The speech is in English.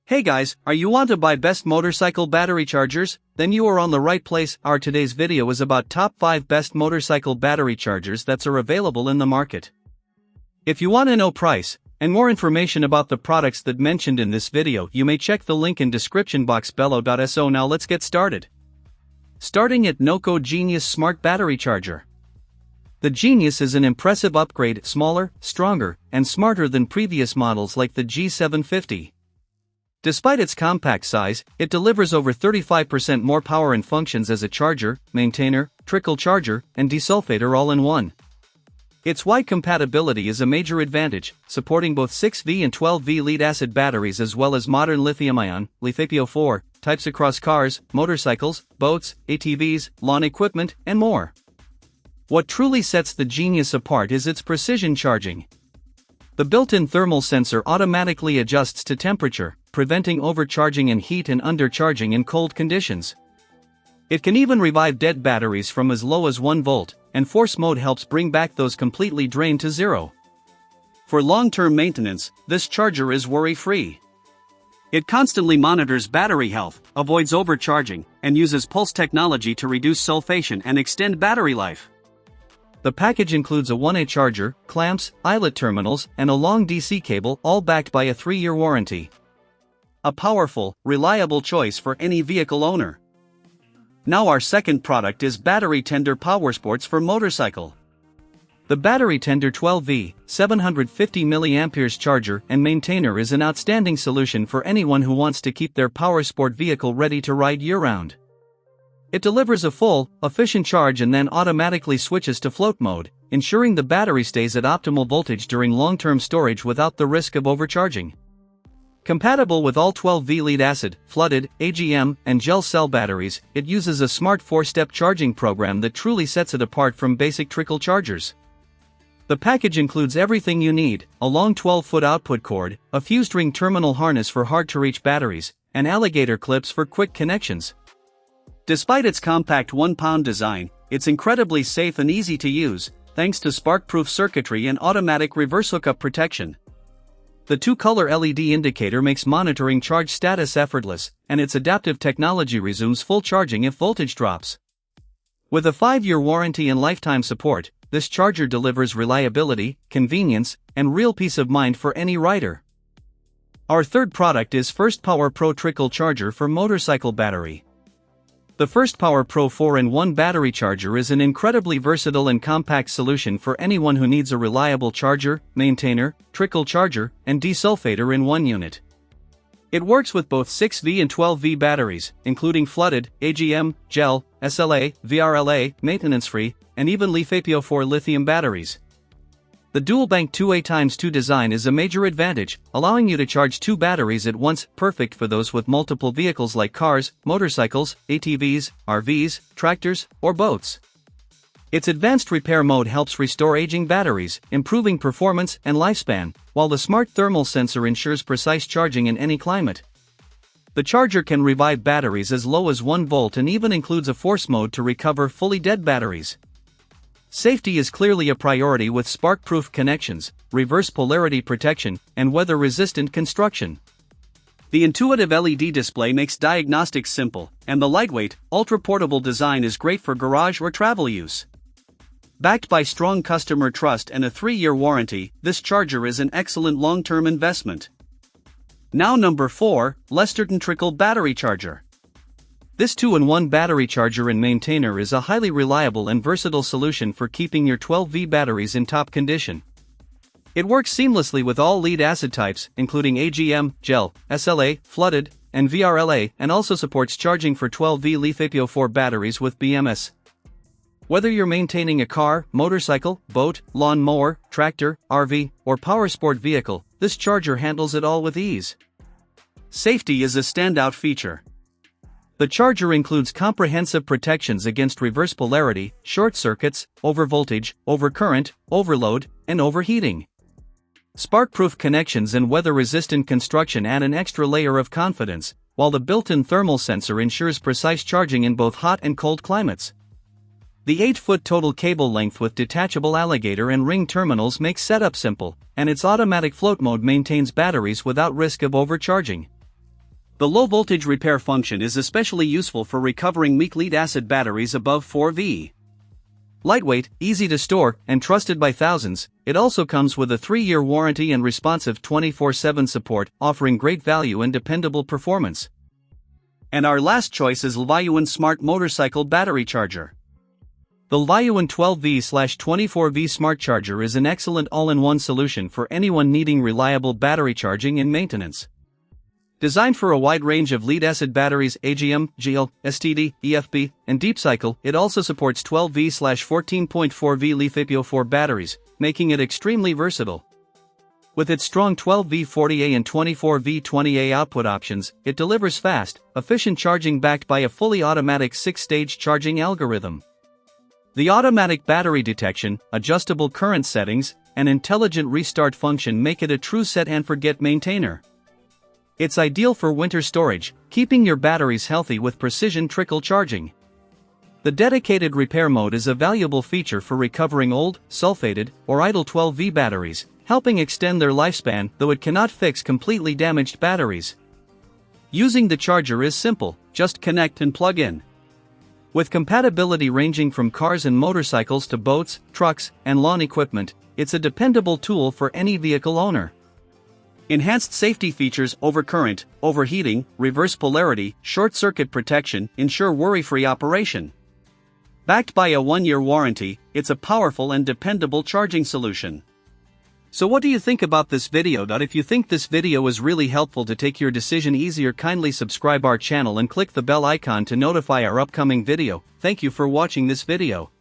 Hey guys, are you want to buy best motorcycle battery chargers? Then you are on the right place. Our today's video is about top 5 best motorcycle battery chargers that are available in the market. If you want to know price and more information about the products that mentioned in this video, you may check the link in description box below. So now let's get started. Starting at Noco Genius Smart Battery Charger. The Genius is an impressive upgrade, smaller, stronger, and smarter than previous models like the G750. Despite its compact size, it delivers over 35% more power and functions as a charger, maintainer, trickle charger, and desulfator all in one. Its wide compatibility is a major advantage, supporting both 6V and 12V lead-acid batteries as well as modern lithium-ion, LiFePO4, types across cars, motorcycles, boats, ATVs, lawn equipment, and more. What truly sets the Genius apart is its precision charging. The built-in thermal sensor automatically adjusts to temperature, preventing overcharging in heat and undercharging in cold conditions. It can even revive dead batteries from as low as 1 volt, and force mode helps bring back those completely drained to zero. For long-term maintenance, this charger is worry-free. It constantly monitors battery health, avoids overcharging, and uses pulse technology to reduce sulfation and extend battery life. The package includes a 1A charger, clamps, eyelet terminals, and a long DC cable, all backed by a 3-year warranty. A powerful, reliable choice for any vehicle owner. Now our second product is Battery Tender Powersports for motorcycle. The Battery Tender 12V, 750 mAh charger and maintainer is an outstanding solution for anyone who wants to keep their powersport vehicle ready to ride year-round. It delivers a full, efficient charge and then automatically switches to float mode, ensuring the battery stays at optimal voltage during long-term storage without the risk of overcharging. Compatible with all 12V lead-acid, flooded, AGM, and gel cell batteries, it uses a smart 4-step charging program that truly sets it apart from basic trickle chargers. The package includes everything you need: a long 12-foot output cord, a fused ring terminal harness for hard-to-reach batteries, and alligator clips for quick connections. Despite its compact 1-pound design, it's incredibly safe and easy to use, thanks to spark-proof circuitry and automatic reverse hookup protection. The 2-color LED indicator makes monitoring charge status effortless, and its adaptive technology resumes full charging if voltage drops. With a 5-year warranty and lifetime support, this charger delivers reliability, convenience, and real peace of mind for any rider. Our third product is First Power Pro Trickle Charger for motorcycle battery. The First Power Pro 4-in-1 battery charger is an incredibly versatile and compact solution for anyone who needs a reliable charger, maintainer, trickle charger, and desulfator in one unit. It works with both 6V and 12V batteries, including flooded, AGM, gel, SLA, VRLA, maintenance-free, and even LiFePO4 lithium batteries. The dual-bank 2A x2 design is a major advantage, allowing you to charge 2 batteries at once, perfect for those with multiple vehicles like cars, motorcycles, ATVs, RVs, tractors, or boats. Its advanced repair mode helps restore aging batteries, improving performance and lifespan, while the smart thermal sensor ensures precise charging in any climate. The charger can revive batteries as low as 1 volt and even includes a force mode to recover fully dead batteries. Safety is clearly a priority with spark-proof connections, reverse polarity protection, and weather-resistant construction. The intuitive LED display makes diagnostics simple, and the lightweight, ultra-portable design is great for garage or travel use. Backed by strong customer trust and a 3-year warranty, this charger is an excellent long-term investment. Now number 4, Lesterton Trickle Battery Charger. This 2-in-1 battery charger and maintainer is a highly reliable and versatile solution for keeping your 12V batteries in top condition. It works seamlessly with all lead-acid types, including AGM, gel, SLA, flooded, and VRLA, and also supports charging for 12V LiFePO4 batteries with BMS. Whether you're maintaining a car, motorcycle, boat, lawn mower, tractor, RV, or powersport vehicle, this charger handles it all with ease. Safety is a standout feature. The charger includes comprehensive protections against reverse polarity, short circuits, overvoltage, overcurrent, overload, and overheating. Spark-proof connections and weather-resistant construction add an extra layer of confidence, while the built-in thermal sensor ensures precise charging in both hot and cold climates. The 8-foot total cable length with detachable alligator and ring terminals makes setup simple, and its automatic float mode maintains batteries without risk of overcharging. The low-voltage repair function is especially useful for recovering weak lead-acid batteries above 4V. Lightweight, easy to store, and trusted by thousands, it also comes with a 3-year warranty and responsive 24/7 support, offering great value and dependable performance. And our last choice is LVIUN Smart Motorcycle Battery Charger. The LVIUN 12V/24V Smart Charger is an excellent all-in-one solution for anyone needing reliable battery charging and maintenance. Designed for a wide range of lead-acid batteries AGM, GL, STD, EFB, and Deep Cycle, it also supports 12V/14.4V LiFePO4 batteries, making it extremely versatile. With its strong 12V40A and 24V20A output options, it delivers fast, efficient charging backed by a fully automatic 6-stage charging algorithm. The automatic battery detection, adjustable current settings, and intelligent restart function make it a true set-and-forget maintainer. It's ideal for winter storage, keeping your batteries healthy with precision trickle charging. The dedicated repair mode is a valuable feature for recovering old, sulfated, or idle 12V batteries, helping extend their lifespan, though it cannot fix completely damaged batteries. Using the charger is simple, just connect and plug in. With compatibility ranging from cars and motorcycles to boats, trucks, and lawn equipment, it's a dependable tool for any vehicle owner. Enhanced safety features overcurrent, overheating, reverse polarity, short-circuit protection ensure worry-free operation. Backed by a 1-year warranty, it's a powerful and dependable charging solution. So what do you think about this video? If you think this video was really helpful to take your decision easier, kindly subscribe our channel and click the bell icon to notify our upcoming video. Thank you for watching this video.